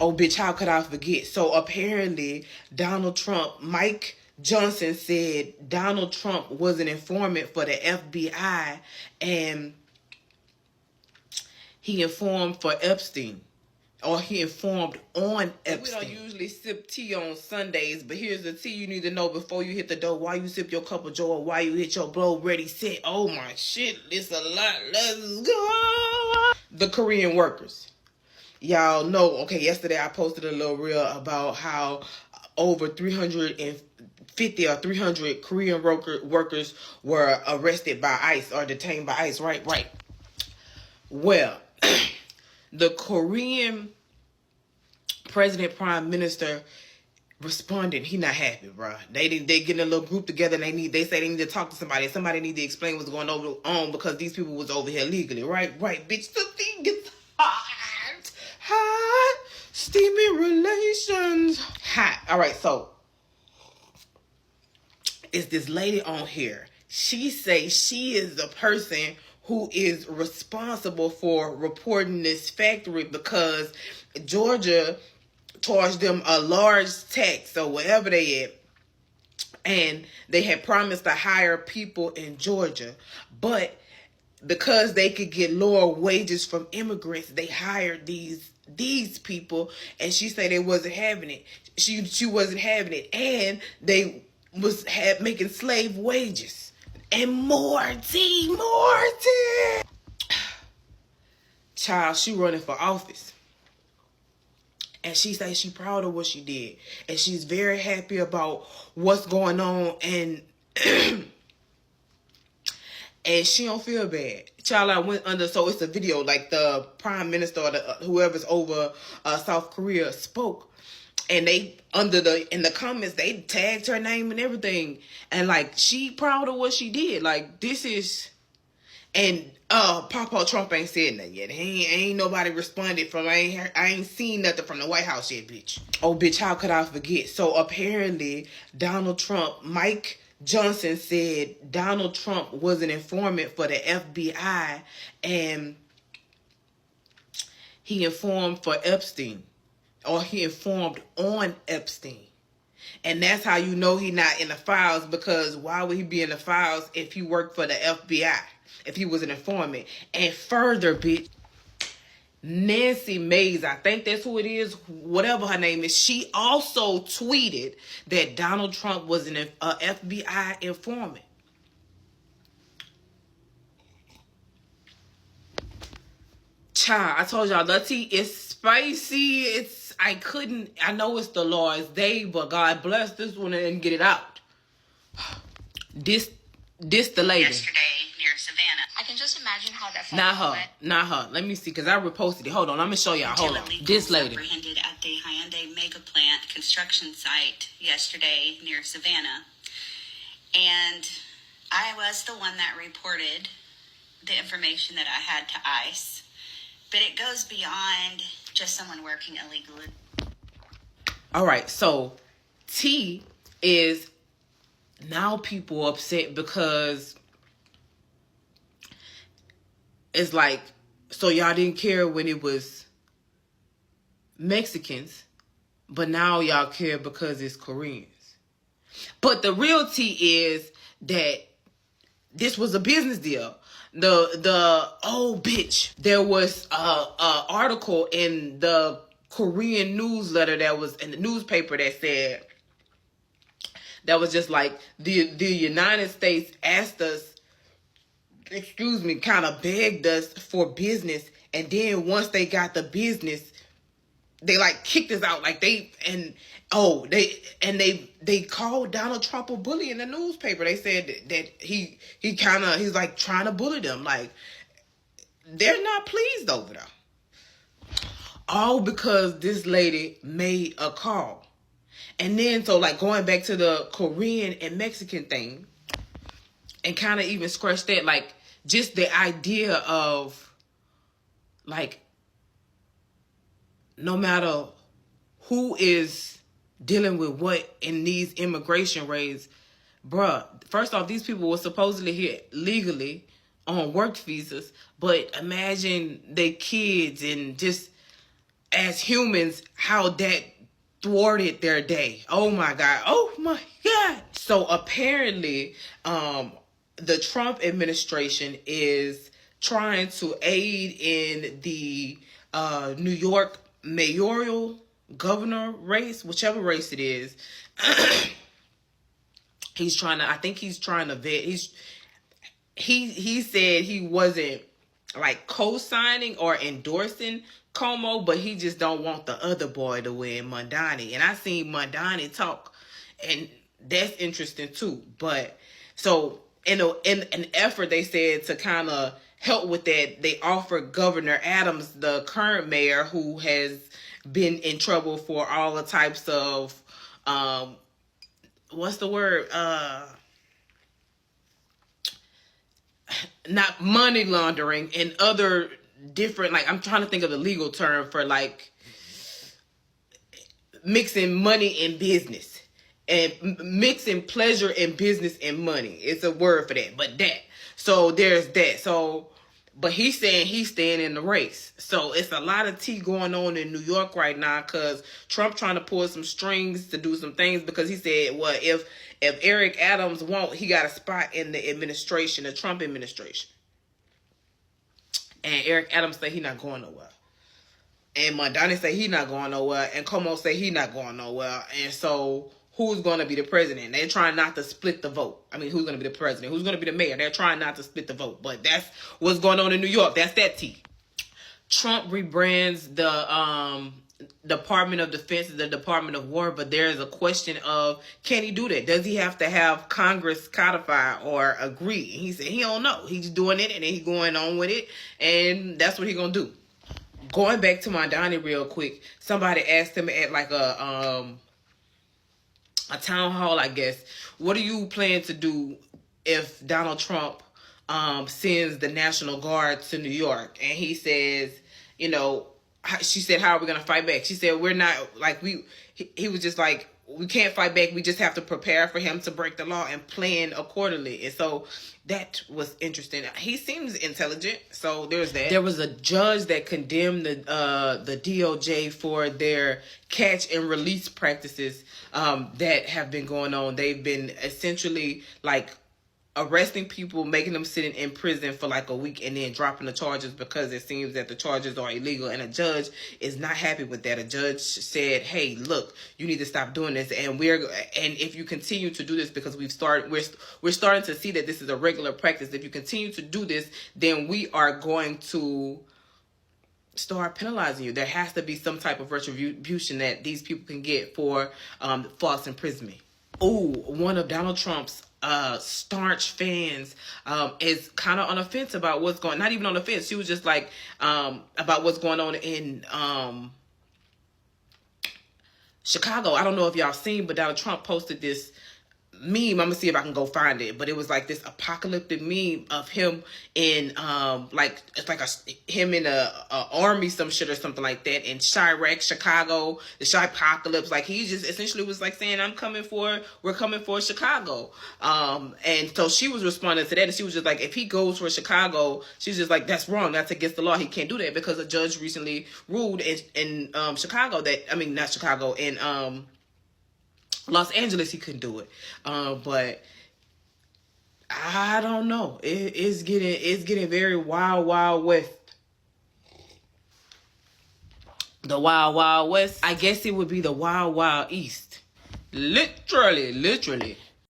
Oh, bitch, how could I forget? So apparently, Donald Trump, Mike Johnson said Donald Trump was an informant for the FBI, and he informed for Epstein. Or he informed on Epstein. We don't usually sip tea on Sundays, but here's the tea you need to know before you hit the door. Why you sip your cup of joe, or why you hit your blow ready, set. Oh my shit, it's a lot. Let's go. The Korean workers. Y'all know, okay, yesterday I posted a little reel about how over 350 or 300 Korean workers were arrested by ICE or detained by ICE, right? Well, the Korean president, prime minister responded. He not happy, bro. They getting a little group together and they say they need to talk to somebody. Somebody need to explain what's going on because these people was over here legally, right, bitch. The thing gets hot, steamy relations, hot. All right, so it's this lady on here. She say she is the person who is responsible for reporting this factory because Georgia charged them a large tax or wherever they at, and they had promised to hire people in Georgia, but because they could get lower wages from immigrants, they hired these people, and she said they wasn't having it. She wasn't having it, and they was making slave wages. And more tea. Child, she running for office. And she says she proud of what she did. And she's very happy about what's going on. And and she don't feel bad. Child, I went under, so it's a video, like the prime minister or whoever's over South Korea spoke. And they, in the comments, they tagged her name and everything. And like, she proud of what she did. Like, this is, and Papa Trump ain't said nothing yet. Ain't nobody responded from, I ain't seen nothing from the White House yet, bitch. Oh, bitch, how could I forget? So apparently, Donald Trump, Mike Johnson said Donald Trump was an informant for the FBI, and he informed for Epstein, or he informed on Epstein. And that's how you know he not in the files, because why would he be in the files if he worked for the FBI, if he was an informant? And further, bitch, Nancy Mays, I think that's who it is, whatever her name is, she also tweeted that Donald Trump was an FBI informant. Child, I told y'all, the tea is spicy. I know it's the Lord's day, but God bless this one and get it out. This the lady. Yesterday near Savannah. I can just imagine how that felt. Not her. Let me see, because I reposted it. Hold on, I'm going to show y'all. Hold on. This lady. Apprehended at the Hyundai mega plant construction site yesterday near Savannah. And I was the one that reported the information that I had to ICE. But it goes beyond just someone working illegally. All right, so T is now people upset because it's like, so y'all didn't care when it was Mexicans, but now y'all care because it's Koreans. But the real T is that this was a business deal. Oh bitch, there was a article in the Korean newsletter that was in the newspaper that said, that was just like, the United States asked us, kind of begged us for business, and then once they got the business, they like kicked us out. Like they called Donald Trump a bully in the newspaper. They said that he's like trying to bully them. Like, they're not pleased over there. All because this lady made a call. And then, so like going back to the Korean and Mexican thing, and kind of even scratch that, like just the idea of like, no matter who is dealing with what in these immigration raids, bruh, first off, these people were supposedly here legally on work visas, but imagine their kids and just as humans, how that thwarted their day. Oh my God. Oh my God. So apparently, the Trump administration is trying to aid in the New York mayoral governor race, whichever race it is. I think he's trying to vet. He said he wasn't like co-signing or endorsing Cuomo, but he just don't want the other boy to win, Mondani. And I seen Mondani talk, and that's interesting too. But so in an effort, they said to kind of help with that, they offered Governor Adams, the current mayor, who has been in trouble for all the types of what's the word? Not money laundering and other different, like, I'm trying to think of the legal term for like mixing money and business, and mixing pleasure and business and money. It's a word for that, but that. So there's that. So, but he's saying he's staying in the race. So it's a lot of tea going on in New York right now because Trump trying to pull some strings to do some things, because he said, well, if Eric Adams won't, he got a spot in the administration, the Trump administration. And Eric Adams say he not going nowhere. And Mondani say he not going nowhere. And Cuomo say he not going nowhere. And so who's going to be the president? They're trying not to split the vote. I mean, who's going to be the president? Who's going to be the mayor? They're trying not to split the vote. But that's what's going on in New York. That's that tea. Trump rebrands the Department of Defense as the Department of War, but there's a question of, can he do that? Does he have to have Congress codify or agree? And he said he don't know. He's doing it, and then he's going on with it, and that's what he's going to do. Going back to Mondani real quick, somebody asked him at like a town hall, I guess, what do you plan to do if Donald Trump sends the National Guard to New York? And he says, you know, she said, how are we going to fight back? She said, we're not, like, he was just like, we can't fight back. We just have to prepare for him to break the law and plan accordingly. And so that was interesting. He seems intelligent. So there's that. There was a judge that condemned the DOJ for their catch and release practices that have been going on. They've been essentially like arresting people, making them sit in prison for like a week, and then dropping the charges because it seems that the charges are illegal. And a judge is not happy with that. A judge said, hey, look, you need to stop doing this. And if you continue to do this, because we're starting to see that this is a regular practice. If you continue to do this, then we are going to start penalizing you. There has to be some type of retribution that these people can get for false imprisonment. Oh, one of Donald Trump's staunch fans is kind of on the fence about what's going, not even on the fence, she was just like about what's going on in Chicago. I don't know if y'all seen, but Donald Trump posted this meme. I'm gonna see if I can go find it, but it was like this apocalyptic meme of him in like, it's like him in a army, some shit or something like that, in Chirac, Chicago, the Chipocalypse. Like, he just essentially was like saying, we're coming for Chicago. And so she was responding to that, and she was just like, if he goes for Chicago, she's just like, that's wrong, that's against the law, he can't do that, because a judge recently ruled in Chicago that, I mean, not Chicago, in Los Angeles, he couldn't do it. But I don't know. It's getting very wild, wild west. The wild, wild west. I guess it would be the wild, wild east. Literally.